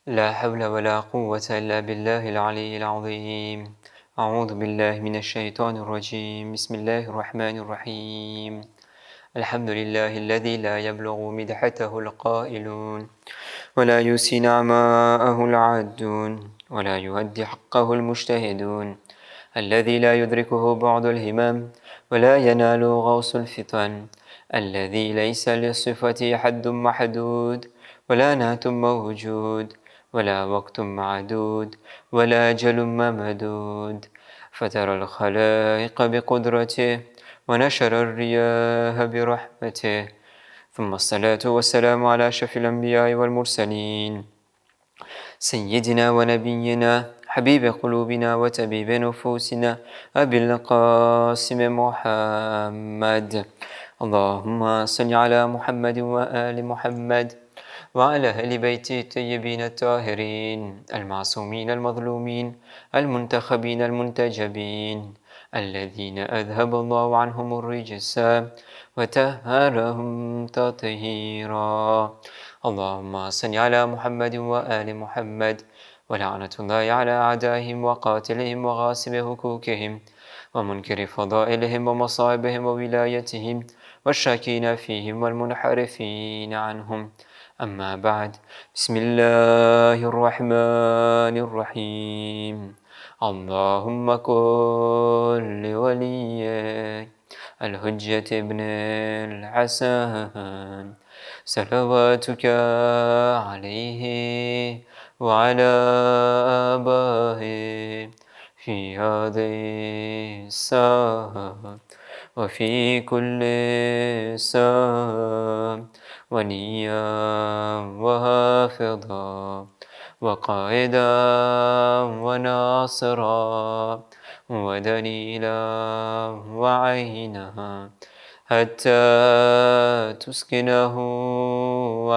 لا حول ولا قوة إلا بالله العلي العظيم. أعوذ بالله من الشيطان الرجيم. بسم الله الرحمن الرحيم. الحمد لله الذي لا يبلغ مدحته القائلون ولا يوسي نعماءه العادون ولا يؤدي حقه المجتهدون، الذي لا يدركه بعد الهمم ولا ينال غوص الفطن، الذي ليس لصفته حد محدود ولا نهت موجود ولا وقت معدود ولا أجل ممدود، فترى الخلائق بقدرته ونشر الرياح برحمته، ثم الصلاة والسلام على أشرف الأنبياء والمرسلين، سيدنا ونبينا حبيب قلوبنا وتبيب نفوسنا أبي القاسم محمد. اللهم صل على محمد وآل محمد وعلى أهل بيته الطيبين الطاهرين المعصومين المظلومين المنتخبين المنتجبين، الذين أذهب الله عنهم الرجس وطهرهم تطهيرا. اللهم صل على محمد وآل محمد، ولعنة الله على أعدائهم وقاتلهم وغاصب حقوقهم ومنكر فضائلهم ومصائبهم وولايتهم والشاكين فيهم والمنحرفين عنهم. أما بعد، بسم الله الرحمن الرحيم. اللهم كن لوليك الحجة ابن الحسن صلواتك عليه وعلى آبائه في هذه الساعة وفي كل ساعة، ونيا وحافظا وقائدا وناصرا ودليلا وعينا، حتى تسكنه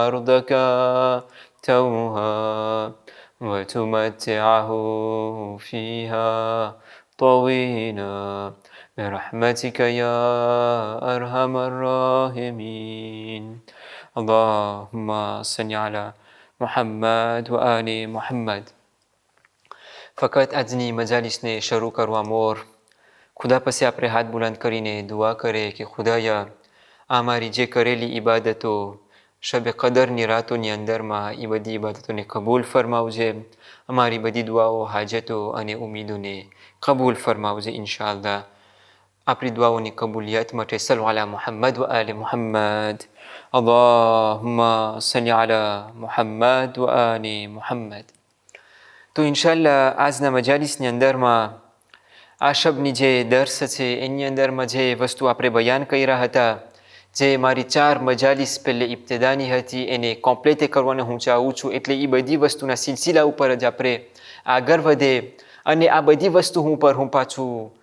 أرضك توها وتمتعه فيها طويلا برحمتك يا أرحم الراحمين. اللهم صل على محمد و آل محمد. ફકત આજની મજાલિસને શરૂ કરવા મોર ખુદા પાસે આપણે હાથ બુલંદ કરીને દુઆ કરે કે ખુદાયા, આ મારી જે કરેલી ઇબાદતો શબે કદરની રાતોની અંદરમાં એ બધી ઇબાદતોને કબૂલ ફરમાવજે. અમારી બધી દુઆઓ, હાજતો અને ઉમીદોને કબૂલ ફરમાવજે ઇન્શાઅલ્લાહ. આપણી દુઆઓની કબૂલિયત માટે સલ્લુ અલા મુહમ્મદ વ આલે મુહમ્મદ. અલ્લાહુમ્મા સલ્લી અલા મુહમ્મદ વ આલે મુહમ્મદ. તો ઇન્શાઅલ્લાહ આજના મજાલિસની અંદરમાં આ શબની જે દર્સ છે એની અંદરમાં જે વસ્તુ આપણે બયાન કર્યા હતા, જે મારી 4 મજાલિસ પહેલે ઇબ્તિદાની હતી એને કોમ્પ્લેટ કરવાનું હું ચાહું છું. એટલે એ બધી વસ્તુના સિલસિલા ઉપર જ આપણે આગળ વધે અને આ બધી વસ્તુ ઉપર હું પાછું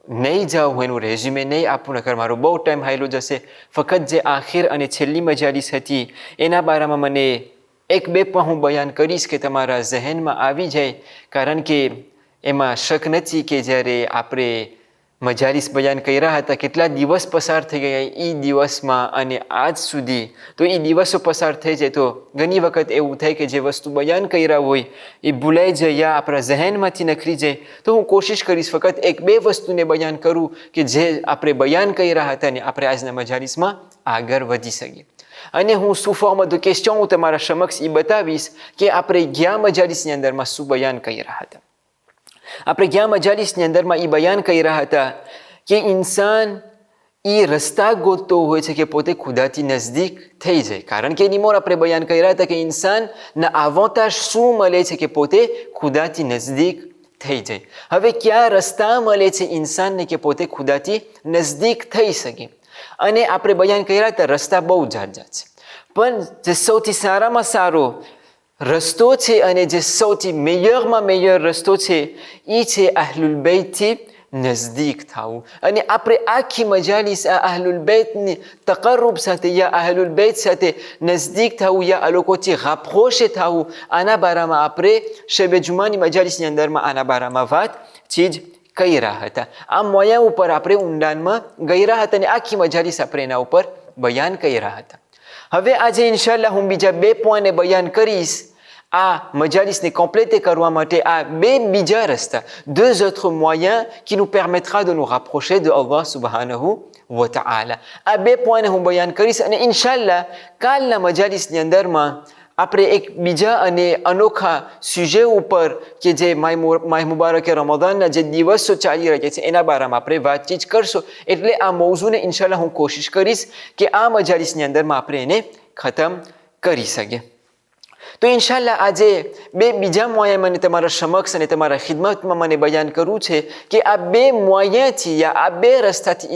નહીં જાઉં, એનું રેઝ્યુમે નહીં આપું, નકર મારો બહુ ટાઈમ હાયલો જશે. ફક્ત જે આખિર અને છેલ્લી મજાલિસ હતી એના બારામાં મને 1-2 પણ હું બયાન કરીશ કે તમારા જહેનમાં આવી જાય. કારણ કે એમાં શક નથી કે જ્યારે આપણે મજાલિસ બયાન કર્યા હતા કેટલા દિવસ પસાર થઈ ગયા એ દિવસમાં અને આજ સુધી, તો એ દિવસો પસાર થઈ જાય તો ઘણી વખત એવું થાય કે જે વસ્તુ બયાન કર્યા હોય એ ભૂલાઈ જાય યા આપણા જહેનમાંથી નખરી જાય. તો હું કોશિશ કરીશ ફક્ત 1-2 વસ્તુને બયાન કરું કે જે આપણે બયાન કર્યા હતા ને આપણે આજના મજાલિસમાં આગળ વધી શકીએ. અને હું સુફામાં તો ક્વેશ્ચન હું તમારા સમક્ષ એ બતાવીશ કે આપણે ગયા મજાલિસની અંદરમાં શું બયાન કર્યા હતા. આપણે ગયા મજાલિસની અંદરમાં એ બયાન કર્યા હતા કે ઇન્સાન એ રસ્તા ગોતતો હોય છે કે પોતે ખુદાથી નજદીક થઈ જાય. કારણ કે એની મોર આપણે બયાન કર્યા હતા કે ઇન્સાનના આવતા શું મળે છે કે પોતે ખુદાથી નજદીક થઈ જાય. હવે કયા રસ્તા મળે છે ઇન્સાનને કે પોતે ખુદાથી નજદીક થઈ શકે? અને આપણે બયાન કર્યા હતા રસ્તા બહુ જાત જાત છે, પણ જે સૌથી સારામાં સારો રસ્તો છે અને જે સૌથી મેયરમાં મેયર રસ્તો છે એ છે અહલુલ બૈતથી નજદીક થવું. અને આપણે આખી મજાલિસ આ અહલુલ બૈતની તકર્રુબ સાથે યા અહલુલ બૈત સાથે નજદીક થવું યા આ લોકોથી ગાફખોશ થવું, આના બારામાં આપણે શબે જુમાની મજાલિસની અંદરમાં આના બારામાં વાતચીત કર્યા હતા. આ મોયા ઉપર આપણે ઊંડાણમાં ગયા હતા અને આખી મજાલિસ આપણે એના ઉપર બયાન કર્યા હતા. હવે આજે ઇન્શાઅલ્લાહ હું બીજા 2 પોઈન્ટને બયાન કરીશ. À majalis ne compléter કરવા માટે આ બે બીજા રસ્તા, deux autres moyens qui nous permettra de nous rapprocher de Allah subhanahu wa ta'ala. આ બે પોઈન્ટ હું બયાન કરીશ અને ઇન્શાલ્લાહ કાલના મજાલિસની અંદરમાં આપણે એક બીજા અને અનોખા સુજે ઉપર કે જે માહ મુબારકે રમઝાનના જે દિવસો ચાલી રહ્યા છે એના બારામાં આપણે વાતચીત કરશું. એટલે આ મૌઝૂને ઇન્શાલ્લાહ હું કોશિશ કરીશ કે આ મજાલિસની અંદરમાં આપણે એને ખતમ કરી શકીએ. તો ઇન્શાલ્લાહ આજે બે બીજા મોયા મને તમારા સમક્ષ અને તમારા ખિદમતમાં મને બયાન કરવું છે કે આ બે મોયાથી યા આ બે રસ્તાથી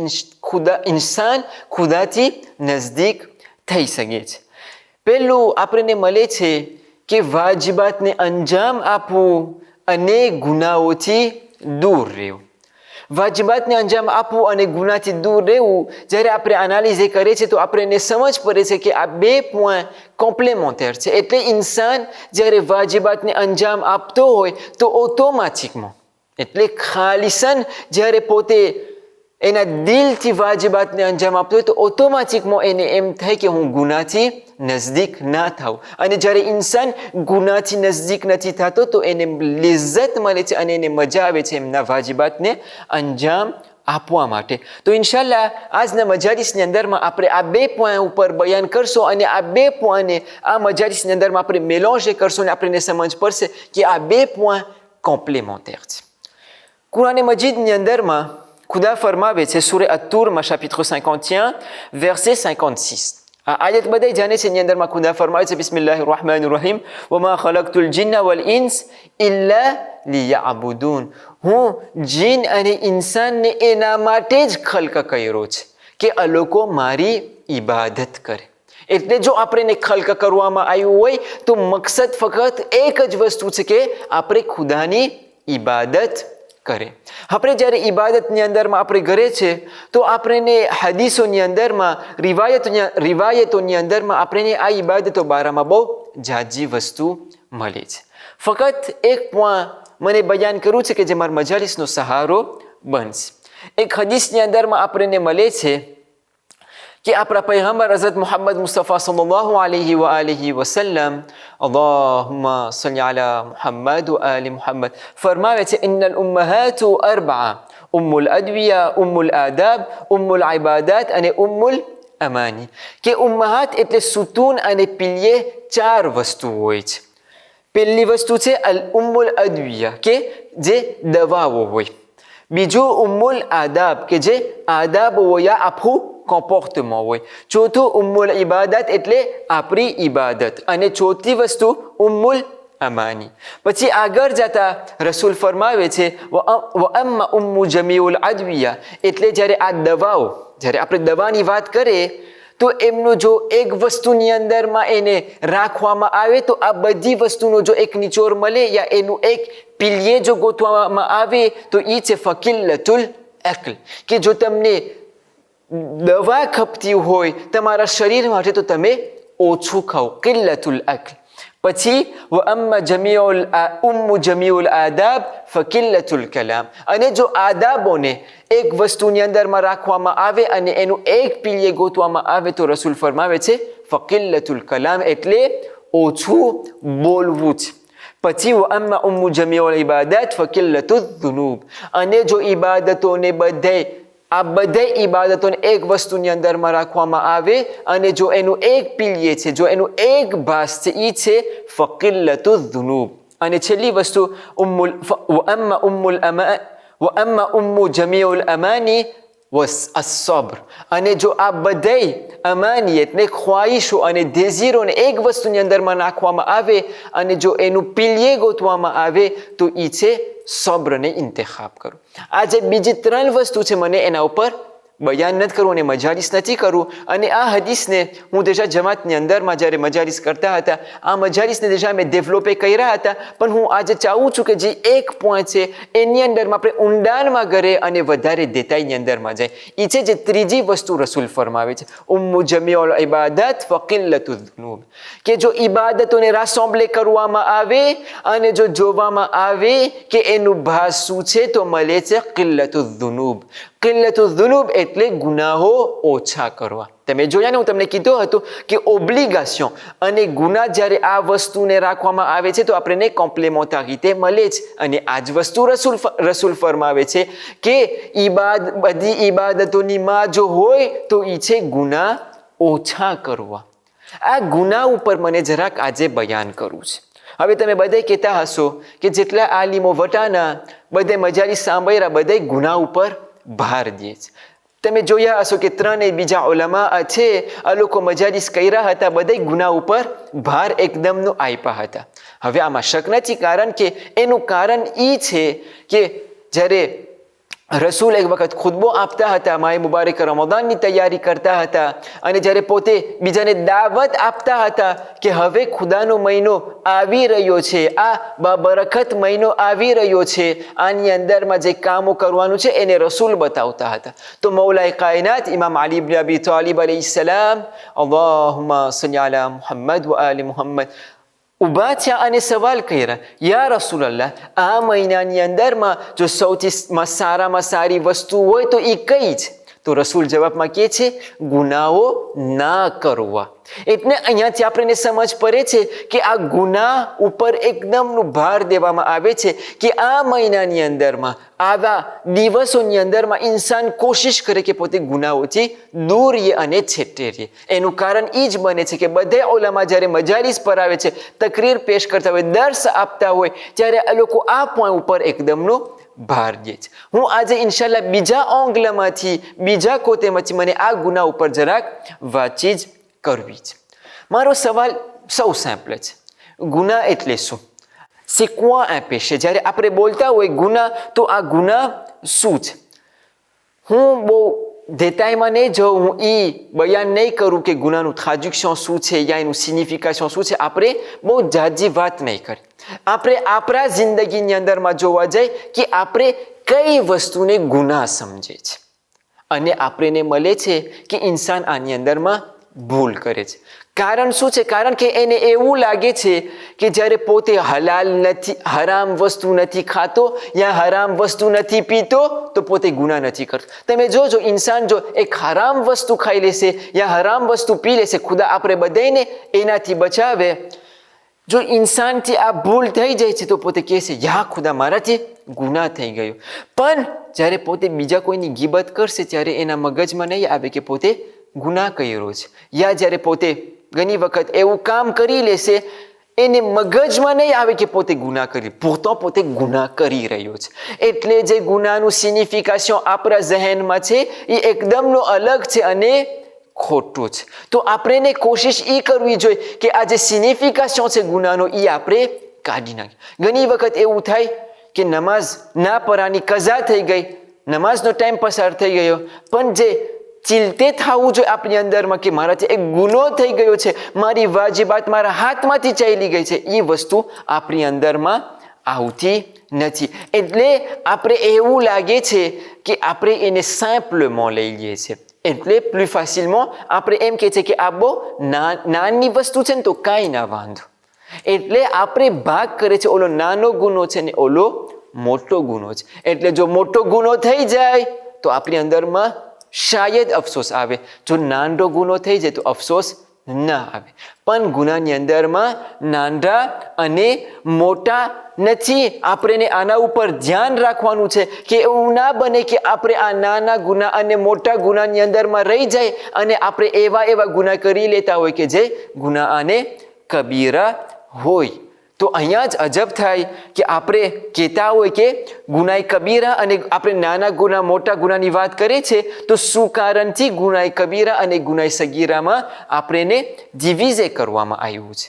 ઇન્સાન ખુદાથી નજદીક થઈ શકે છે. પહેલું આપણને મળે છે કે વાજિબાતને અંજામ આપવું અને ગુનાઓથી દૂર રહેવું. વાજિબાતને અંજામ આપવું અને ગુનાથી દૂર રહેવું જ્યારે આપણે એનાલિઝ કરીએ છીએ તો આપણને સમજ પડે છે કે આ બે પોઈન્ટ કોમ્પ્લેમેન્ટેર છે. એટલે ઇન્સાન જ્યારે વાજિબાતને અંજામ આપતો હોય તો ઓટોમેટિકમાં એટલે ખાલિસન જ્યારે પોતે એના દિલથી વાજિબાતને અંજામ આપતો હોય તો ઓટોમેટિકમાં એને એમ થાય કે હું ગુનાથી નજદીક ના થાઉં. અને જ્યારે ઇન્સાન ગુનાથી નજદીક નથી થતો તો એને લિજ્જત મળે છે અને એને મજા આવે છે એમના વાજિબાતને અંજામ આપવા માટે. તો ઇન્શાલ્લાહ આજના મજાલિસની અંદરમાં આપણે આ બે પોઈન્ટ ઉપર બયાન કરશું અને આ બે પોઈન્ટને આ મજાલિસની અંદરમાં આપણે મેલોંજ કરશું અને આપણને સમજ પડશે કે આ બે પોઈન્ટ કોમ્પ્લેમેન્ટેર છે. કુરાન મજીદની અંદરમાં ખુદા ફરમાવે છે સૂરે અત-તૂરમાં chapitre 51 verset 56. આ આયત બધાય જાણે છે. એની અંદરમાં ખુદા ફરમાવે છે બિસ્મિલ્લાહિર rahmanir rahim વમા ખલકતુલ જિન્ન વલ ઇન્સ ઇલ્લા લિયઅબુદૂન. હું જીન અને ઇન્સાનને એના માટે જ ખલ્ક કર્યો છે કે આ લોકો મારી ઇબાદત કરે. એટલે જો આપણે ખલ્ક કરવામાં આવ્યું હોય તો મકસદ ફક્ત એક જ વસ્તુ છે કે આપણે ખુદાની ઇબાદત કરે. આપણે જ્યારે ઇબાદતની અંદરમાં આપણે ઘરે છે તો આપણને હદીસોની અંદરમાં રિવાયતોની અંદરમાં આપણને આ ઇબાદતો બારામાં બહુ ઝાઝી વસ્તુ મળે છે. ફક્ત એક પોઈન્ટ મને બયાન કરવું છે કે જે મારા મજાલિસનો સહારો બનશે. એક હદીસની અંદરમાં આપણને મળે છે કે આપણા પૈગંબર હઝરત મુહમ્મદ મુસ્તફા સલ્લલ્લાહુ અલૈહિ વ આલિહિ વસલ્લમ અલ્લાહુમ્મા સલ્લી અલા મુહમ્મદ વ આલિ મુહમ્મદ ફરમાવે છે ઇન્નલ ઉમ્મહાતુ અરબઆ ઉમ્મુલ અદવિયા ઉમ્મુલ આદાબ ઉમ્મુલ ઇબાદાત અને ઉમ્મુલ અમાની. કે ઉમ્મહાત એટલે સુતૂન અને પિલ્યે ચાર વસ્તુ હોય છે. પહેલી વસ્તુ છે અલ ઉમ્મુલ અદવિયા કે જે દવાઓ હોય. બીજું ઉમ્મુલ આદાબ કે જે આદાબ હોય આખું કોમ્પોર્ટમેન્ટ હોય. ચોથું ઉમ્મુલ ઇબાદત એટલે આપણી ઇબાદત. અને ચોથી વસ્તુ ઉમ્મુલ અમાની. પછી આગળ જતા રસૂલ ફરમાવે છે વ અમ્મા ઉમ્મુ જમીઉલ અદવિયા એટલે જ્યારે આ દવાઓ જ્યારે આપણે દવાની વાત કરીએ તો એમનું જો એક વસ્તુની અંદરમાં એને રાખવામાં આવે તો આ બધી વસ્તુનો જો એક નિચોડ મળે યા એનું એક પિલ્યે જો ગોતવામાં આવે તો એ છે ફકિલ્લતુલ અક્લ. કે જો તમને દવા ખપતી હોય તમારા શરીર માટે તો તમે ઓછું ખાઓ, કિલ્લતુલ અક્લ. પછી વ અમ્મા ઉમ્મુ જમીઉલ આદાબ ફકિલ્લતુલ કલામ. અને જો આદાબોને એક વસ્તુની અંદરમાં રાખવામાં આવે અને એનું એક પિલ્યે ગોતવામાં આવે તો રસૂલ ફરમાવે છે ફકિલ્લતુલ કલામ એટલે ઓછું બોલવું છે. પછી વ અમ્મા ઉમ્મુ જમીઉલ ઇબાદત ફકિલ્લતુલ ધુનૂબ. અને જો ઇબાદતોને આ બધા ઇબાદતોને એક વસ્તુની અંદરમાં રાખવામાં આવે અને જો એનું એક પિલ્યે છે જો એનું એક ભાસ છે એ છે ફકિલ્લતુલ ધુનૂબ. અને છેલ્લી વસ્તુ વ અમ્મા ઉમ્મુ જમીઉલ અમાની વસ-અસ-સબ્ર. અને જો આ બધાય અમાની એટલે ખ્વાહિશો અને દેઝીરોને એક વસ્તુની અંદરમાં નાખવામાં આવે અને જો એનું પિલ્યે ગોતવામાં આવે તો એ છે સબ્રને ઇન્તખાબ કરો. આ જે બીજી ત્રણ વસ્તુ છે મને એના ઉપર બયાન નથી કરવું અને મજાલિસ નથી કરવું. અને આ હદીસને હું દેશા જમાતની અંદરમાં જ્યારે મજાલિસ કરતા હતા આ મજાલિસને દેશા મેં ડેવલપે કર્યા હતા. પણ હું આજે ચાહું છું કે જે એક પોઈન્ટ છે એની અંદરમાં આપણે ઊંડાણમાં ઘરે અને વધારે દેતાઈની અંદરમાં જાય. એ છે જે ત્રીજી વસ્તુ રસૂલ ફરમાવે છે ઉમ્મુ જમીઉલ ઇબાદત ફકિલ્લતુલ ધુનૂબ. કે જો ઇબાદતોને રાસોમ્બલે કરવામાં આવે અને જો જોવામાં આવે કે એનું ભાસ શું છે તો મળે છે કિલ્લતુલ ધુનૂબ. કિલ્લતુ ધુનુબ એટલે ગુનાહો ઓછા કરવા. તમે જોયા ને, હું તમને કીધું હતું કે ઓબ્લિગાશન અને ગુના જ્યારે આ વસ્તુને રાખવામાં આવે છે તો આપણને કોમ્પ્લેમેન્ટારિટી મળે છે. અને આ જ વસ્તુ રસૂલ ફરમાવે છે કે બધી ઇબાદતોની માં જો હોય તો એ છે ગુના ઓછા કરવા. આ ગુના ઉપર મને જરાક આજે બયાન કરવું છે. હવે તમે બધે કહેતા હશો કે જેટલા આલિમો વટાના બધે મજાલિસ સાંભળ્યા બધે ગુના ઉપર ભાર દે છે. તમે જોયા હશો કે 3 બીજા ઉલમા છે, આ લોકો મજાલિસ કર્યા હતા, બધે ગુના ઉપર ભાર એકદમનો આપ્યા હતા. હવે આમાં શક નથી, કારણ કે એનું કારણ એ છે કે જ્યારે રસૂલ એક વખત ખુતબો આપતા હતા, માહે મુબારક રમઝાનની તૈયારી કરતા હતા, અને જ્યારે પોતે બીજાને દાવત આપતા હતા કે હવે ખુદાનો મહિનો આવી રહ્યો છે, આ બાબરકત મહિનો આવી રહ્યો છે, આની અંદરમાં જે કામો કરવાનું છે એને રસૂલ બતાવતા હતા. તો મૌલાએ કાયનાત ઇમામ અલી ઇબ્ન અબી તાલિબ અલૈહિસ્સલામ, અલ્લાહુમ્મા સલ્લી અલા મુહમ્મદ વ આલી મુહમ્મદ, ઊભા થયા અને સવાલ કર્યા, યા રસૂલલ્લાહ, આ મહિનાની અંદરમાં જો સૌથી સારામાં સારી વસ્તુ હોય તો એ કઈ છે? તો રસૂલ જવાબમાં કહે છે, ગુનાઓ ના કરવા. એટલે અહીંયાથી આપણને સમજ પડે છે કે આ ગુના ઉપર એકદમનું ભાર દેવામાં આવે છે કે આ મહિનાની અંદરમાં, આવા દિવસોની અંદરમાં ઇન્સાન કોશિશ કરે કે પોતે ગુનાઓથી દૂર રહે અને છેટે રહે. એનું કારણ એ જ બને છે કે બધે ઉલમા જ્યારે મજાલિસ પર આવે છે, તકરીર પેશ કરતા હોય, દર્સ આપતા હોય, ત્યારે આ લોકો આ પોઈન્ટ ઉપર એકદમનો ભાર દે છે. હું આજે ઇન્શાલ્લાહ બીજા ઓંગલમાંથી, બીજા કોતેમાંથી મને આ ગુના ઉપર જરાક વાતચીત કરવી છે. મારો સવાલ સૌ સિમ્પલ છે, ગુના એટલે શું? c'est quoi un péché? જ્યારે આપણે બોલતા હોય ગુના, તો આ ગુના શું છે? હું બહુ détailમાં નહીં જાઉં, હું એ બયાન નહીં કરું કે ગુનાનું traduction શું છે યા એનું signification શું છે. આપણે બહુ જાજી વાત નહીં કરી. આપણે આપણા જિંદગીની અંદરમાં જોવા જાય કે આપણે કઈ વસ્તુને ગુના સમજે છે, અને આપણને મળે છે કે ઇન્સાન આની અંદરમાં ભૂલ કરે છે. કારણ શું છે? કારણ કે એને એવું લાગે છે કે જ્યારે પોતે હલાલ નથી, હરામ વસ્તુ નથી ખાતો યા હરામ વસ્તુ નથી પીતો તો પોતે ગુના નથી કરતો. તમે જોજો, ઇન્સાન જો એક હરામ વસ્તુ ખાઈ લેશે યા હરામ વસ્તુ પી લેશે, ખુદા આપણે બધાને એનાથી બચાવે, જો ઇન્સાનથી આ ભૂલ થઈ જાય છે તો પોતે કહેશે, યા ખુદા મારાથી ગુના થઈ ગયો. પણ જ્યારે પોતે બીજા કોઈની ગીબત કરશે ત્યારે એના મગજમાં નહીં આવે કે પોતે ગુના કર્યો છે. યા જ્યારે પોતે ઘણી વખત એવું કામ કરી લેશે, એને મગજમાં નહીં આવે કે પોતે ગુના કરી, પોતે ગુના કરી રહ્યો છે. એટલે જે ગુનાનું સિગ્નિફિકેશન આપણા જહેનમાં છે એ એકદમનો અલગ છે અને ખોટું છે. તો આપણે કોશિશ એ કરવી જોઈએ કે આ જે સિગ્નિફિકેશન છે ગુનાનો એ આપણે કાઢી નાખીએ. ઘણી વખત એવું થાય કે નમાઝ ના પરાની કઝા થઈ ગઈ, નમાઝનો ટાઈમ પસાર થઈ ગયો, પણ જે ચિલતે થવું જોઈએ આપણી અંદરમાં કે મારાથી એક ગુનો થઈ ગયો છે, મારી વાજિબાત મારા હાથમાંથી ચાલી ગઈ છે, એ વસ્તુ આપણી અંદરમાં આવતી નથી. એટલે આપણે એવું લાગે છે કે આપણે એને સિમ્પલમાં લઈ લઈએ છીએ. એટલે પ્લસ ફાસિલમાં આપણે એમ કહે છે કે આ બહુ નાની વસ્તુ છે ને તો કાંઈ ના વાંધો. એટલે આપણે ભાગ કરે છે, ઓલો નાનો ગુનો છે ને ઓલો મોટો ગુનો છે. એટલે જો મોટો ગુનો થઈ જાય તો આપણી અંદરમાં શાયદ અફસોસ આવે, જો નાનો ગુનો થઈ જાય તો અફસોસ ના આવે. પણ ગુનાની અંદરમાં નાના અને મોટા નથી. આપણે આના ઉપર ધ્યાન રાખવાનું છે કે એવું ના બને કે આપણે આ નાના ગુના અને મોટા ગુનાની અંદરમાં રહી જાય અને આપણે એવા ગુના કરી લેતા હોય કે જે ગુના અને કબીરા હોય. તો અહીંયા જ અજબ થાય કે આપણે કહેતા હોય કે ગુનાએ કબીરા અને આપણે નાના ગુના મોટા ગુનાની વાત કરીએ છીએ, તો શું કારણથી ગુનાએ કબીરા અને ગુનાએ સગીરામાં આપણને ડિવિઝે કરવામાં આવ્યું છે?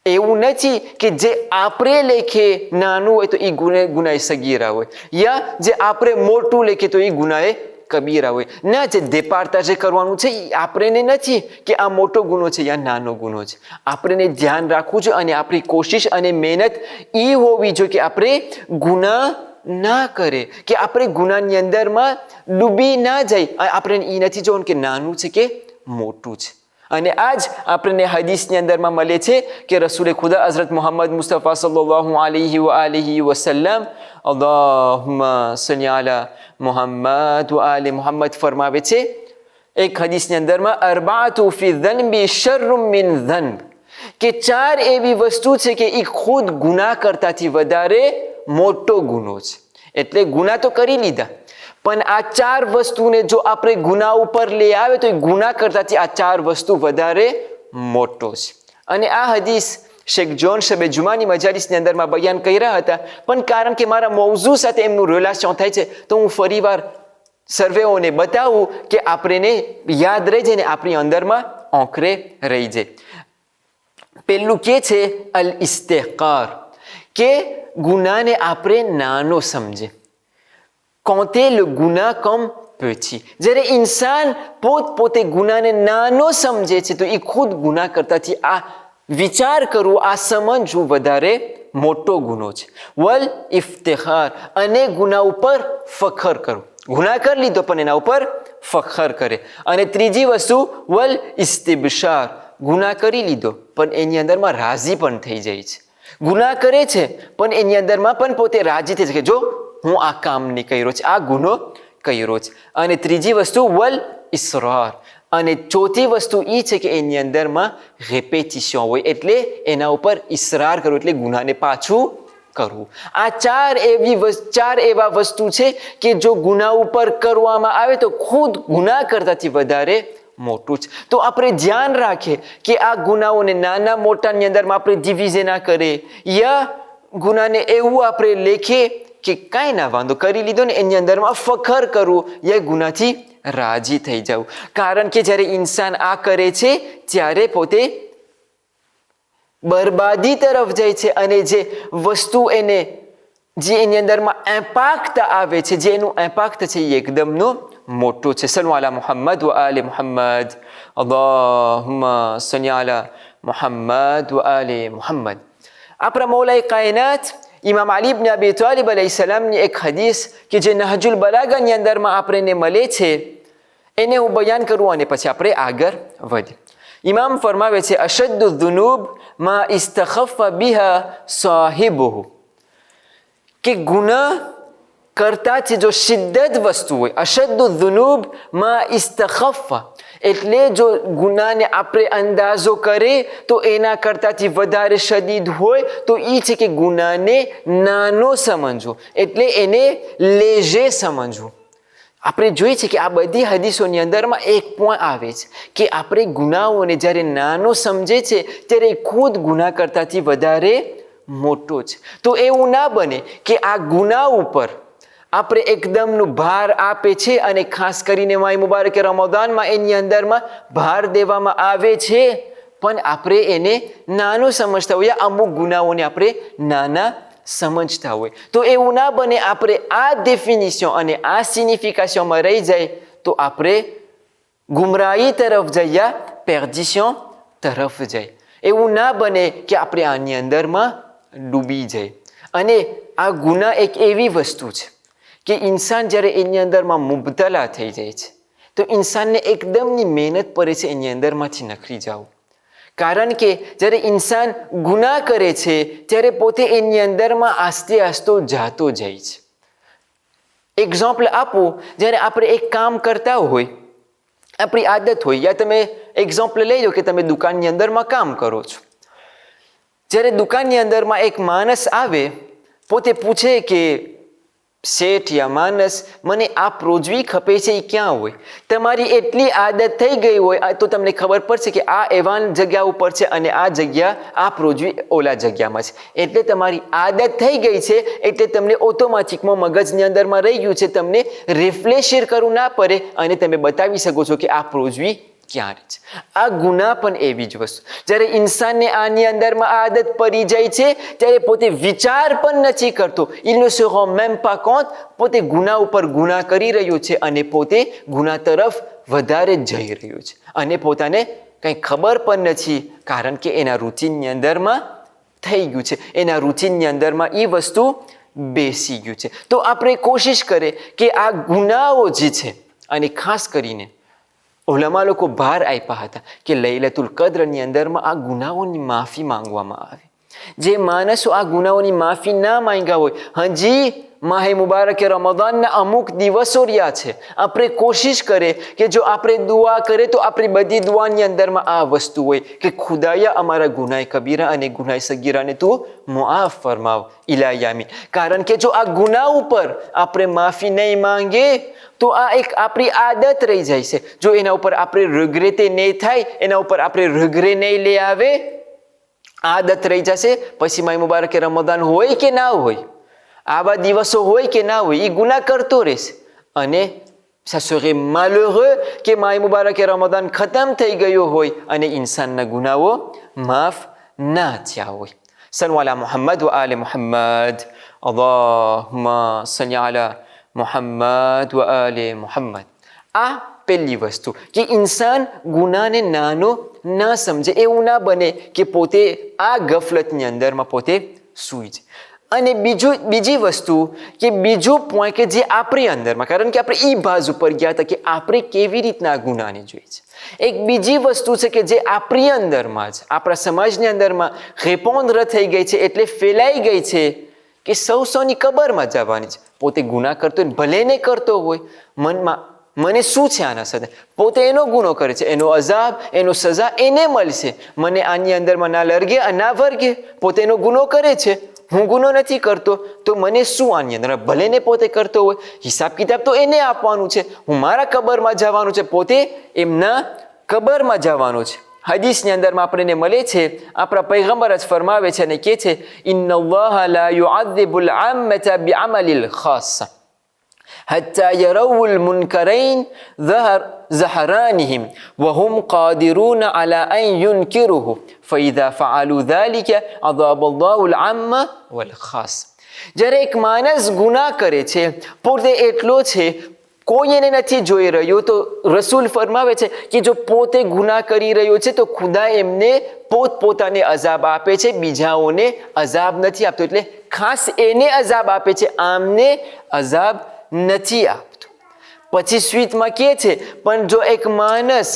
એવું નથી કે જે આપણે લેખે નાનું હોય તો એ ગુનાએ સગીરા હોય, યા જે આપણે મોટું લેખે તો એ ગુનાએ કબીરા હોય. ના, જે દેપાર્તાજે કરવાનું છે એ આપણને નથી કે આ મોટો ગુનો છે યા નાનો ગુનો છે. આપણને ધ્યાન રાખવું જોઈએ અને આપણી કોશિશ અને મહેનત એ હોવી જોઈએ કે આપણે ગુના ના કરે, કે આપણે ગુનાની અંદરમાં ડૂબી ના જાય. આપણે એ નથી જોવાનું કે નાનું છે કે મોટું છે. અને આ જ આપણને હદીસની અંદરમાં મળે છે કે રસૂલે ખુદા હઝરત મોહમ્મદ મુસ્તફા સલ્લલ્લાહુ અલૈહિ વસલ્લમ અલ્લાહુમ્મા સલ્લી અલા મુહમ્મદ વ આલે મુહમ્મદ ફરમાવે છે એક હદીસની અંદરમાં અરબાતુ ફી ઝન્બી શર્રુમ મિન ઝન્બ, કે 4 એવી વસ્તુ છે કે એ ખુદ ગુનાહ કરતાથી વધારે મોટો ગુનો છે. એટલે ગુનાહ તો કરી લીધા, પણ આ 4 વસ્તુને જો આપણે ગુનાહ ઉપર લઈ આવે તો એ ગુનાહ કરતાથી આ 4 વસ્તુ વધારે મોટો છે. અને આ હદીસ શેખ જોન શબે જુમાની મજાલિસની અંદરમાં બયાન કરી રહ્યા હતા, પણ કારણ કે મારા મૌઝૂ સાથે એમનું રિલેશન થાય છે તો હું ફરીવાર સર્વેઓને બતાવું કે આપણને યાદ રહી જાય ને આપણી અંદરમાં આંકરે રહી જાય. પેલું કે છે અલ ઇસ્તિહકાર, કે ગુનાને આપણે નાનો સમજે. compter le ગુના comme petit. જ્યારે ઇન્સાન પોતે ગુનાને નાનો સમજે છે તો એ ખુદ ગુનાહ કરતાથી આ વિચાર કરવો, આ સમજવું વધારે મોટો ગુનો છે. વલ ઇફ્તિખાર, અને ગુનાહ ઉપર ફખર કરવો. ગુનાહ કરી લીધો પણ એના ઉપર ફખર કરે. અને ત્રીજી વસ્તુ વલ ઇસ્તિબશાર, ગુનાહ કરી લીધો પણ એની અંદરમાં રાજી પણ થઈ જાય છે. ગુનાહ કરે છે પણ એની અંદરમાં પણ પોતે રાજી થઈ છે કે જો હું આ કામ નહીં કર્યો છે, આ ગુનો કર્યો છે. અને ત્રીજી વસ્તુ વલ ઇસરાર, અને ચોથી વસ્તુ એ છે કે એની અંદરમાં રેપેટિશન હોય, એટલે એના ઉપર ઇસરાર કરવું, એટલે ગુનાને પાછું કરવું. આ 4 એવા વસ્તુ છે કે જો ગુનાહ ઉપર કરવામાં આવે તો ખુદ ગુનાહ કરતાથી વધારે મોટું છે. તો આપણે ધ્યાન રાખીએ કે આ ગુનાઓને નાના મોટાની અંદરમાં આપણે ડિવિઝન ના કરીએ, યા ગુનાને એવું આપણે લેખીએ કે કાંઈ ના વાંધો કરી લીધો ને એની અંદરમાં ફખર કરવું, યા ગુનાથી રાજી થઈ જવું. કારણ કે જ્યારે ઇન્સાન આ કરે છે ત્યારે પોતે બરબાદી તરફ જાય છે, અને જે વસ્તુ એને જે એની અંદરમાં ઇમ્પેક્ટ આવે છે, જે એનું ઇમ્પેક્ટ છે એ એકદમનો મોટો છે. સલ્લુ અલા મુહમ્મદ વ આલે મુહમ્મદ, અલ્લાહુમ્મા સલ્લી અલા મુહમ્મદ વ આલે મુહમ્મદ. આપણા મૌલાએ કાયનાત ઇમામ અલી ઇબ્ન અબી તાલિબ અલૈહિસ્સલામની એક હદીસ કે જે નહજુલ બલાગાની અંદરમાં આપણને મળે છે, એને હું બયાન કરું અને પછી આપણે આગળ વધીએ. ઇમામ ફરમાવે છે અશદ્દુ ઝુનૂબ મા ઇસ્તખફ્ફ બિહા સાહિબુહુ, કે ગુનાહ કરતાથી જો શિદ્દત વસ્તુ હોય, અશદ્દુ ઝુનૂબ મા ઇસ્તખફ્ફ, એટલે જો ગુનાને આપણે અંદાજો કરે તો એના કરતાથી વધારે શદીદ હોય તો એ છે કે ગુનાને નાનો સમજવો, એટલે એને લેજે સમજવું. આપણે જોઈએ છે કે આ બધી હદીસોની અંદરમાં એક પોઈન્ટ આવે છે કે આપણે ગુનાઓને જ્યારે નાનો સમજે છે ત્યારે ખુદ ગુનાહ કરતાથી વધારે મોટો છે. તો એવું ના બને કે આ ગુનાહ ઉપર આપણે એકદમનું ભાર આપે છે, અને ખાસ કરીને માય મુબારક રમઝાનમાં એની અંદરમાં ભાર દેવામાં આવે છે, પણ આપણે એને નાનું સમજતા હોઈએ, અમુક ગુનાઓને આપણે નાના સમજતા હોય. તો એવું ના બને આપણે આ ડેફિનિશન અને આ સિગ્નિફિકેશનમાં રહી જાય તો આપણે ગુમરાહી તરફ જઈએ, પેર્ડિશન તરફ જાય. એવું ના બને કે આપણે આની અંદરમાં ડૂબી જાય. અને આ ગુનાહ એક એવી વસ્તુ છે કે ઇન્સાન જ્યારે એની અંદરમાં મુબતલા થઈ જાય છે તો ઇન્સાનને એકદમની મહેનત પડે છે એની અંદરમાંથી નીકળી જવું. કારણ કે જ્યારે ઇન્સાન ગુનાહ કરે છે ત્યારે પોતે એની અંદરમાં આસ્તે આસ્તે જાતો જાય છે. એક્ઝામ્પલ આપું, જ્યારે આપણે એક કામ કરતા હોય, આપણી આદત હોય, યા તમે એક્ઝામ્પલ લઈ લો કે તમે દુકાનની અંદરમાં કામ કરો છો. જ્યારે દુકાનની અંદરમાં એક માણસ આવે, પોતે પૂછે કે શેઠ યા માણસ, મને આ પ્રોજવી ખપે છે એ ક્યાં હોય? તમારી એટલી આદત થઈ ગઈ હોય તો તમને ખબર પડશે કે આ એવા જગ્યા ઉપર છે અને આ જગ્યા, આ પ્રોજવી ઓલા જગ્યામાં છે. એટલે તમારી આદત થઈ ગઈ છે, એટલે તમને ઓટોમેટિકમાં મગજની અંદરમાં રહી ગયું છે, તમને રિફ્લેશર કરવું ના પડે અને તમે બતાવી શકો છો કે આ પ્રોજવી ક્યાં છે. આ ગુનાહ પણ એવી જ વસ્તુ. જ્યારે ઇન્સાનને આની અંદરમાં આદત પડી જાય છે ત્યારે પોતે વિચાર પણ નથી કરતો, il ne se rend même pas compte, પોતે ગુનાહ ઉપર ગુનાહ કરી રહ્યો છે અને પોતે ગુનાહ તરફ વધારે જઈ રહ્યો છે અને પોતાને કંઈ ખબર પણ નથી, કારણ કે એના રૂટીનની અંદરમાં થઈ ગયું છે, એના રૂટીનની અંદરમાં એ વસ્તુ બેસી ગયું છે. તો આપણે કોશિશ કરીએ કે આ ગુનાહો જે છે, અને ખાસ કરીને ઉલમા લોકો ભાર આપ્યા હતા કે લૈલતુલ કદ્રની અંદરમાં આ ગુનાઓની માફી માંગવામાં આવે. જે માણસો આ ગુનાઓની માફી ના માંગ્યા હોય, હજી માહે મુબારકે રમદાનના અમુક દિવસો રહ્યા છે, આપણે કોશિશ કરે કે જો આપણે દુઆ કરે તો આપણી બધી દુઆની અંદરમાં આ વસ્તુ હોય કે ખુદાયા અમારા ગુનાય કબીરા અને ગુનાય સગીરાને તું મુઆફ ફરમાવ ઇલાયામી. કારણ કે જો આ ગુના ઉપર આપણે માફી નહીં માંગે તો આ એક આપણી આદત રહી જાય છે. જો એના ઉપર આપણે રિગ્રેટ નહીં થાય, એના ઉપર આપણે રિગ્રેટ નહીં લઈ આવે, આદત રહી જશે. પછી માહે મુબારકે રમદાન હોય કે ના હોય, આવા દિવસો હોય કે ના હોય, એ ગુના કરતો રહેશે. અને ça serait malheureux કે માહે મુબારકે રમદાન ખતમ થઈ ગયો હોય અને ઇન્સાનના ગુનાઓ માફ ના થયા હોય. સલ્લુ અલા મુહમ્મદ વ આલે મુહમ્મદ. અલ્લાહુમ્મા સલ્લી અલા મુહમ્મદ વ આલે મુહમ્મદ. આ પહેલી વસ્તુ કે ઇન્સાન ગુનાને નાનો ના સમજે. એવું ના બને કે પોતે આ ગફલતની અંદરમાં પોતે સૂઈ જાય. અને બીજી વસ્તુ કે બીજું પોઈન્ટ કે જે આપણી અંદરમાં, કારણ કે આપણે એ બાજુ પર ગયા હતા કે આપણે કેવી રીતના ગુનાને જોઈએ છે. એક બીજી વસ્તુ છે કે જે આપણી અંદરમાં જ, આપણા સમાજની અંદરમાં રેપોન્દ્ર થઈ ગઈ છે, એટલે ફેલાઈ ગઈ છે કે સૌની કબરમાં જવાની છે. પોતે ગુના કરતો હોય, ભલે ને કરતો હોય, મનમાં મને શું છે આના સાથે, પોતે એનો ગુનો કરે છે, એનો અઝાબ, એનો સજા એને મળશે. મને આની અંદરમાં ના લરગે ના વર્ગે, પોતે એનો ગુનો કરે છે, હું ગુનો નથી કરતો, તો મને શું આની અંદર, ભલે ને પોતે કરતો હોય, હિસાબ કિતાબ તો એને આપવાનું છે. હું મારા કબરમાં જવાનું છે, પોતે એમના કબરમાં જવાનું છે. હદીસની અંદરમાં આપણને મળે છે, આપણા પૈગંબર જ ફરમાવે છે અને કહે છે, ઇન્નલ્લાહ લા યુઆઝિબુલ આમ્મતા બિઅમલિલ ખાસ حتى يروا المنكرين ظهرانهم وهم قادرون على أن ينكروه فإذا فعلوا ذلك أضاب الله العام والخاص. જ્યારે એક માણસ ગુના કરે છે, પોતે એટલો છે, કોઈ એને નથી જોઈ રહ્યો, તો રસૂલ ફરમાવે છે કે જો પોતે ગુના કરી રહ્યો છે તો ખુદા એમને પોતપોતાને અઝાબ આપે છે, બીજાઓને અઝાબ નથી આપતો. એટલે ખાસ એને અઝાબ આપે છે, આમને અઝાબ નથી આપતો. પછી સ્વીટમાં કહે છે, પણ જો એક માણસ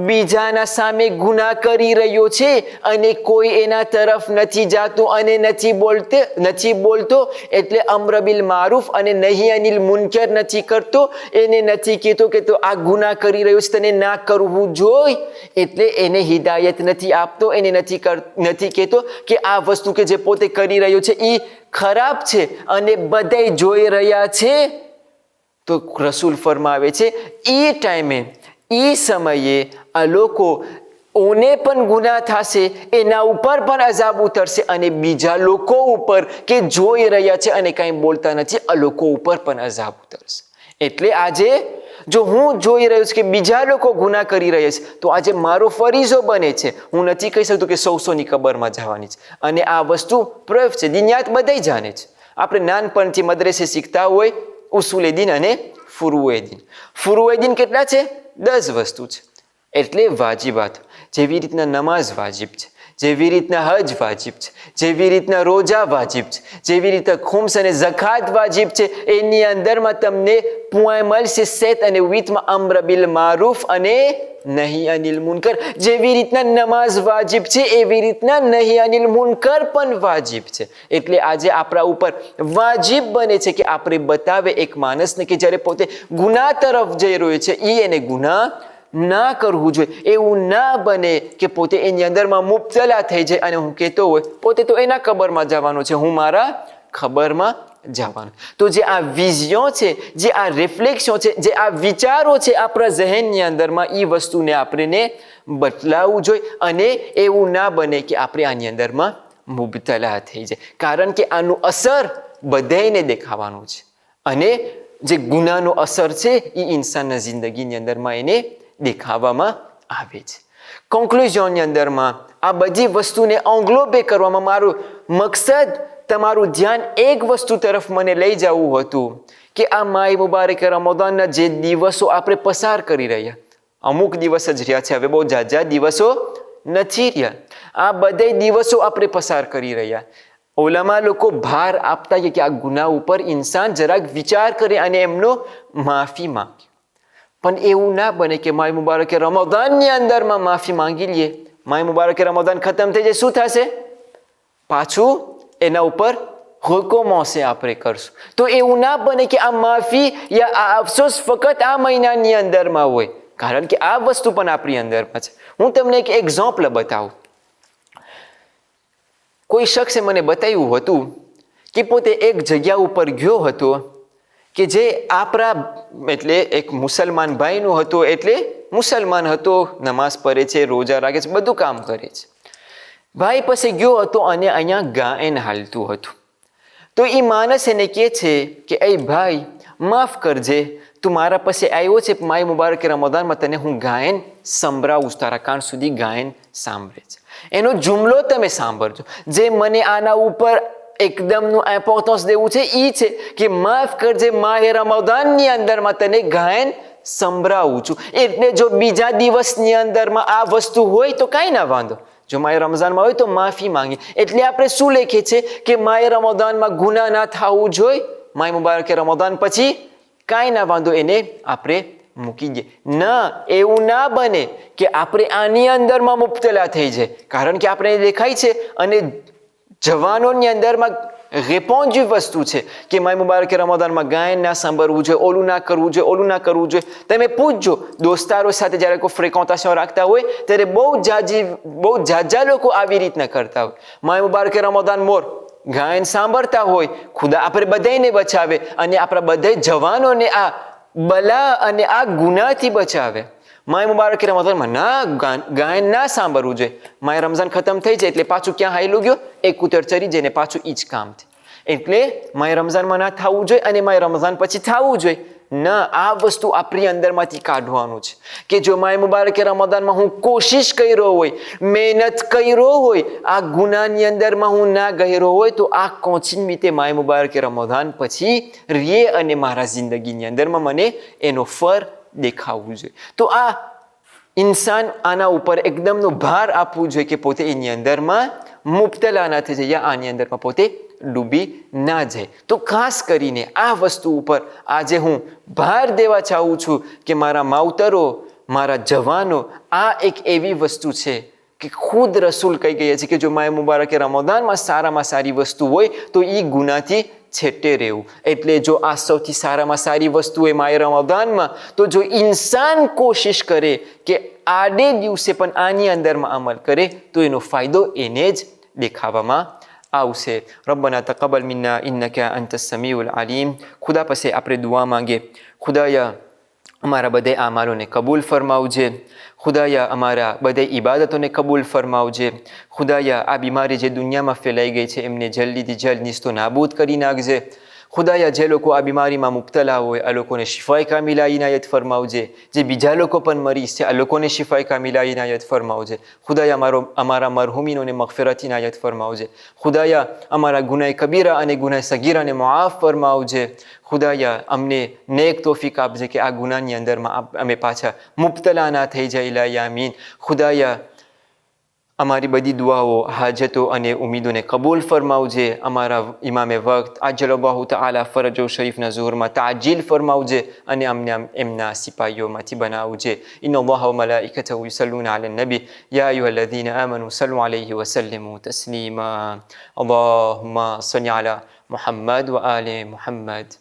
બીજાના સામે ગુના કરી રહ્યો છે અને કોઈ એના તરફ નથી જાતું અને નથી બોલતો, એટલે અમ્ર બિલ મારૂફ અને નહી અનિલ મુનકર નથી કરતો, એને નથી કહેતો કે તો આ ગુના કરી રહ્યો છે, તને ના કરવું જોઈએ, એટલે એને હિદાયત નથી આપતો, એને નથી કહેતો કે આ વસ્તુ કે જે પોતે કરી રહ્યો છે એ ખરાબ છે અને બધાય જોઈ રહ્યા છે, તો રસૂલ ફરમાવે છે એ ટાઈમે, એ સમયે આ લોકોને પણ ગુના થશે, એના ઉપર પણ અઝાબ ઉતરશે અને બીજા લોકો ઉપર કે જોઈ રહ્યા છે અને કાંઈ બોલતા નથી, આ લોકો ઉપર પણ અઝાબ ઉતરશે. એટલે આજે જો હું જોઈ રહ્યો છું કે બીજા લોકો ગુના કરી રહ્યા છે, તો આજે મારો ફરીઝો બને છે, હું નથી કહી શકતો કે સૌની કબરમાં જવાની છે. અને આ વસ્તુ પ્રયોગ છે, દિનિયાત બધાય જાણે છે. આપણે નાનપણથી મદ્રેસે શીખતા હોય ઉસૂલે દીન અને ફુરુએ દીન. ફુરુએ દીન કેટલા છે? 10 વસ્તુ છે. એટલે વાજિબાત, જેવી રીતના નમાઝ વાજિબ છે, જેવી રીતના હજ વાજિબ છે, જેવી રીતના રોજા વાજિબ છે, જેવી રીતે ખુમ્સ અને ઝકાત વાજિબ છે, એની અંદરમાં તમને પોઈન્ટ મળશે 7 અને 8માં અમ્ર બિલ મારૂફ અને નહીં અનિલ મુનકર. જેવી રીતના નમાઝ વાજિબ છે, એવી રીતના નહીં અનિલ મુનકર પણ વાજિબ છે. એટલે આજે આપણા ઉપર વાજિબ બને છે કે આપણે બતાવે એક માણસને કે જ્યારે પોતે ગુના તરફ જઈ રહ્યો છે, એને ગુના ના કરવું જોઈએ. એવું ના બને કે પોતે એની અંદરમાં મુબતલા થઈ જાય અને હું કહેતો હોય પોતે તો એના ખબરમાં જવાનો છે, હું મારા ખબરમાં જવાનું. તો જે આ વિઝન છે, જે આ રિફ્લેક્શન છે, જે આ વિચારો છે આપણા ઝહેનની અંદરમાં, એ વસ્તુને આપણે બદલાવવું જોઈએ. અને એવું ના બને કે આપણે આની અંદરમાં મુબતલા થઈ જાય, કારણ કે આનું અસર બધાને દેખાવાનું છે. અને જે ગુનાનો અસર છે એ ઇન્સાનના જિંદગીની અંદરમાં એને દેખાવામાં આવે છે. કન્ક્લુઝનની અંદરમાં આ બધી વસ્તુને એંગ્લોબે કરવામાં મારું મકસદ, તમારું ધ્યાન એક વસ્તુ તરફ મને લઈ જવું હતું કે આ માહે મુબારક રમઝાનના જે દિવસો આપણે પસાર કરી રહ્યા, અમુક દિવસ જ રહ્યા છે, હવે બહુ જાજા દિવસો નથી રહ્યા, આ બધા દિવસો આપણે પસાર કરી રહ્યા. ઉલમા લોકો ભાર આપતા કે આ ગુના ઉપર ઇન્સાન જરાક વિચાર કરે અને એમનો માફી માંગે. પણ એવું ના બને કે માય મુબારકે રમઝાનની અંદરમાં માફી માંગી લઈએ, માય મુબારકે રમઝાન ખતમ થઈ જાય, શું થશે? પાછું એના ઉપર હુકમ હશે આપણે કરશું. તો એવું ના બને કે આ માફી યા આ અફસોસ ફક્ત આ મહિનાની અંદરમાં હોય, કારણ કે આ વસ્તુ પણ આપણી અંદરમાં છે. હું તમને એક એક્ઝામ્પલ બતાવું. કોઈ શખ્સે મને બતાવ્યું હતું કે પોતે એક જગ્યા ઉપર ગયો હતો કે જે આપણા એટલે એક મુસલમાન ભાઈનું હતો, એટલે મુસલમાન હતો, નમાઝ પઢે છે, રોજા રાખે છે, બધું કામ કરે છે. ભાઈ પાસે ગયો હતો અને અહીંયા ગાયન હાલતું હતું. તો એ માણસ એને કહે છે કે એ ભાઈ માફ કરજે, તું મારા પાસે આવ્યો છે, માય મુબારક રમઝાનમાં તને હું ગાયન સંભળાવું, તારા કાન સુધી ગાયન સાંભળે છે. એનો જુમલો તમે સાંભળજો. જે મને આના ઉપર એકદમનું ઇમ્પોર્ટન્સ દેવું છે એ છે કે માફ કરજે, માહે રમઝાનની અંદરમાં તને ગાયન સંભળાવું છું. એટલે જો બીજા દિવસની અંદરમાં આ વસ્તુ હોય તો કાંઈ ના વાંધો, જો માય રમઝાનમાં હોય તો માફી માંગી. એટલે આપણે શું લખીએ છીએ કે માય રમઝાનમાં ગુનાહ ના થવું જોઈએ, માય મુબારકે રમઝાન પછી કાંઈ ના વાંધો, એને આપણે મૂકી દઈએ. ના, એવું ના બને કે આપણે આની અંદરમાં મુબતલા થઈ જાય, કારણ કે આપણે દેખાય છે અને જવાનોની અંદરમાં રેપોન્જુ વસ્તુ છે કે માય મુબારકે રમઝાનમાં ગાયન ના સાંભળવું જોઈએ, ઓલું ના કરવું જોઈએ, ઓલું ના કરવું જોઈએ. તમે પૂછજો દોસ્તારો સાથે જ્યારે કોઈ ફ્રેક્વન્ટેશન રાખતા હોય ત્યારે બહુ જાજા લોકો આવી રીતના કરતા હોય. માય મુબારકે રમઝાન મોર ગાયન સાંભળતા હોય, ખુદા આપણે બધાને બચાવે અને આપણા બધા જવાનોને આ બલા અને આ ગુનાથી બચાવે. માય મુબારક રમઝાનમાં ના ગાયન ના સાંભળવું જોઈએ. માય રમઝાન ખતમ થઈ જાય એટલે પાછું ક્યાં હાયલું ગયો, એક કૂતર ચરી જાય ને પાછું ઈ જ કામ થાય. એટલે માય રમઝાનમાં ના થવું જોઈએ અને માય રમઝાન પછી થવું જોઈએ. ના, આ વસ્તુ આપણી અંદરમાંથી કાઢવાનું છે કે જો માય મુબારક રમઝાનમાં હું કોશિશ કર્યો હોય, મહેનત કર્યો હોય, આ ગુનાની અંદરમાં હું ના ગયેલો હોય તો આ કોચિંગ માય મુબારક રમઝાન પછી રે અને મારા જિંદગીની અંદરમાં મને એનો ફર દેખાવું જોઈએ. તો આ ઇન્સાન આના ઉપર એકદમનો ભાર આપવું જોઈએ કે પોતે એની અંદરમાં મુબતલા ના થઈ જાય, આની અંદરમાં પોતે ડૂબી ના જાય. તો ખાસ કરીને આ વસ્તુ ઉપર આજે હું ભાર દેવા ચાહું છું કે મારા માવતરો, મારા જવાનો, આ એક એવી વસ્તુ છે કે ખુદ રસૂલ કહી ગયા છે કે જો માય મુબારકે રમઝાનમાં સારામાં સારી વસ્તુ હોય તો એ ગુનાથી છેટે રહેવું. એટલે જો આ સૌથી સારામાં સારી વસ્તુ હોય માય રમઝાનમાં, તો જો ઇન્સાન કોશિશ કરે કે આડે દિવસે પણ આની અંદરમાં અમલ કરે તો એનો ફાયદો એને જ દેખાવામાં આવશે. રબ્બના તકબલ મિન્ના ઇન્નકા અંતસ સમીઉલ અલીમ. ખુદા પાસે આપણે દુઆ માંગીએ, ખુદાયા અમારા બધે આમાલોને કબૂલ ફરમાવજે, ખુદાયા અમારા બધે ઇબાદતોને કબૂલ ફરમાવજે, ખુદાયા આ બીમારી જે દુનિયામાં ફેલાઈ ગઈ છે એમને જલ્દીથી જલ્દ નિસ્તો નાબૂદ કરી નાખજે. ખુદાયા જે લોકો આ બીમારીમાં મુબતલા હોય આ લોકોને શિફાએ કામિલા ઇનાયત ફરમાવજે, જે બીજા લોકો પણ મરી છે આ લોકોને શિફાએ કામિલા ઇનાયત ફરમાવજે. ખુદાયા અમારા મરહુમીનોને મગફિરત ઇનાયત ફરમાવજે. ખુદાયા અમારા ગુનાહ કબીરા અને ગુનાહ સગીરાને મુઆફ ફરમાવજે. ખુદાયા અમને નેક તોફીક આપજે કે આ ગુનાહની અંદરમાં અમે પાછા મુબતલા ના થઈ જાય. ઇલાહી આમીન. ખુદાયા અમારી બધી દુઆઓ, હાજતો અને ઉમીદોને કબૂલ ફરમાવજે. અમારા ઇમામે વક્ત આજલલ્લાહુ તઆલા ફરજો શરીફના ઝુહરમાં તાજીલ ફરમાવજે અને અમને એમના સિપાહીઓમાંથી બનાવજે. ઇન્નલ્લાહ વ મલાઇકતહુ યુસલ્લુના અલન નબી યા અય્યુહલ્લઝીના આમનુ સલ્લુ અલૈહિ વસલ્લિમુ તસ્લીમા. અલ્લાહુમ્મા સલ્લી અલા મુહમ્મદ વ આલિ મુહમ્મદ.